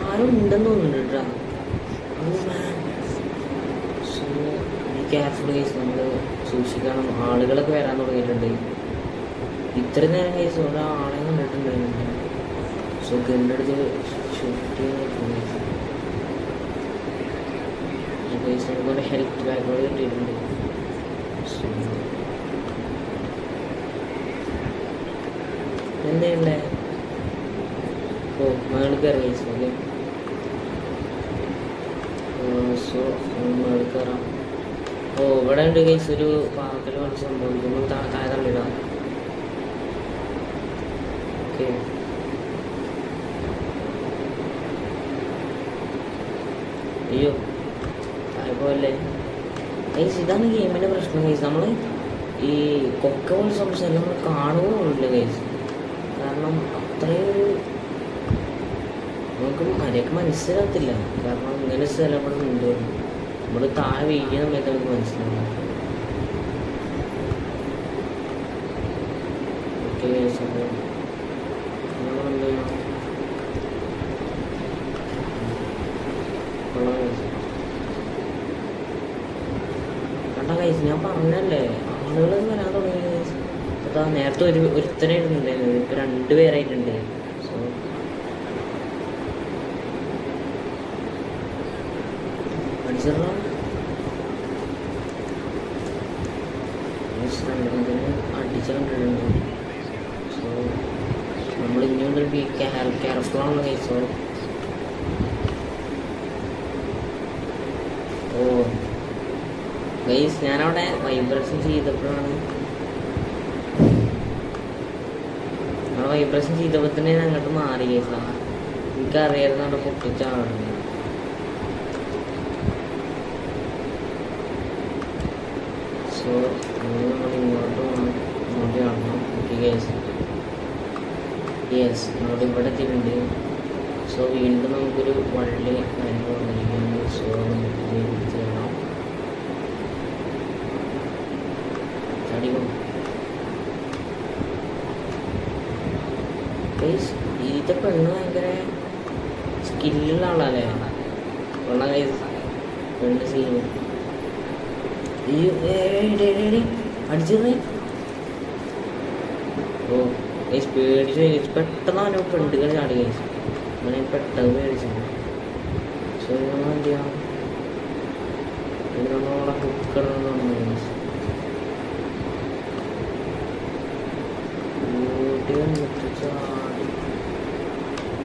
ആരും ഉണ്ടെന്ന് തോന്നുന്നുണ്ട് കേട്ടോ. സോ ബി കെയർഫുൾ ഗൈസ്, നമ്മൾ സൂക്ഷിക്കണം. ആളുകളൊക്കെ വരാൻ തുടങ്ങിയിട്ടുണ്ട്. ഇത്ര നേരം ഗൈസ് ഒരാളെ കണ്ടിട്ടുണ്ടായിരുന്നു. സോ ഗണ്ണിൻ്റെ അടുത്ത് ഷൂട്ട് ചെയ്യാൻ ഗൈസ് നമുക്കൊരു ഹെൽത്ത് ബാക്കോട് കിട്ടിയിട്ടുണ്ട്. സോ എന്തേ ഓ മേളിൽ കയറാം ഗൈസ്. ഓക്കെ, സോ മേളിൽ കയറാം. ഓ ഇവിടെ ഉണ്ട് ഗൈസ് ഒരു പാകൽ പോലെ സംഭവം. നമ്മൾ താഴെ തള്ളിടാം. ഓക്കെ, അയ്യോ താഴെപ്പോലെ ഗൈസ്. ഇതാണ് ഗെയിമിൻ്റെ പ്രശ്നം ഗൈസ്. നമ്മൾ ഈ കൊക്ക പോലെ സംസാരിച്ച് നമ്മൾ കാണുകയില്ല ഗൈസ്. കാരണം അത്രയും നമുക്ക് മര്യാദക്ക് മനസ്സിലാകത്തില്ല. കാരണം ഇങ്ങനെ സ്ഥലം ഇവിടെ ഉണ്ട്. നമ്മൾ താഴെ വീഴുന്ന സമയത്ത് നമുക്ക് മനസ്സിലാവും. ഓക്കെ ഗൈസ്, അപ്പോൾ നമ്മളെന്ത് ചെയ്യണം? കണ്ട ഗൈസ്, ഞാൻ പറഞ്ഞല്ലേ ആളുകൾ വരാൻ തുടങ്ങി ഗൈസ്. അതാ നേരത്തെ ഒരുത്തനെ ഇടുന്നുണ്ടായിരുന്നു, ഇപ്പോൾ 2 പേരായിട്ടുണ്ട്. സോ അടിച്ചിട അടിച്ച കണ്ടിട്ടുണ്ട്. സോ നമ്മൾ ഇനിയൊരു കെയർഫുള്ളാണല്ലോ ഗൈസ്. സോ ഓ ഗൈസ്, ഞാനവിടെ വൈബ്രേഷൻ ചെയ്തപ്പോഴാണ് തന്നെ അങ്ങോട്ട് മാറി ഗൈസ്. എനിക്കറിയായിരുന്നു അവിടെ പൊട്ടിച്ചാണ്. സോ നമ്മൾ ഇങ്ങോട്ട് കാണണം. ഓക്കെ ഗൈസ്, യെസ് നമ്മൾ ഇവിടെ എത്തിയിട്ടുണ്ട്. സോ വീണ്ടും നമുക്കൊരു വള്ളി കാര്യങ്ങൾ വന്നിരിക്കുകയാണ്. സോ നമുക്ക് തിരിച്ച് കാണാം. ചടിക്കും ഗൈസ്. ഇതിൻ്റെ പെണ്ണ് ഭയങ്കര സ്കില്ലുള്ള ആളല്ലേ. കൊള്ളാം ഗൈസ്, പെണ്ണ് സീന്. അടിച്ചത് ഓ ഗൈസ്, പേടിച്ചു ഗൈസ്. പെട്ടെന്ന് അവനെ ഫ്രണ്ടുകൾ ചാടി ഗൈസ്. അങ്ങനെ പെട്ടെന്ന് പേടിച്ചു. സോ നമ്മൾ എന്ത് ചെയ്യാം? നമ്മളവിടെ കുക്കറെന്ന് ഗൈസ്. വീട്ടിൽ വന്നിട്ട് ചാടി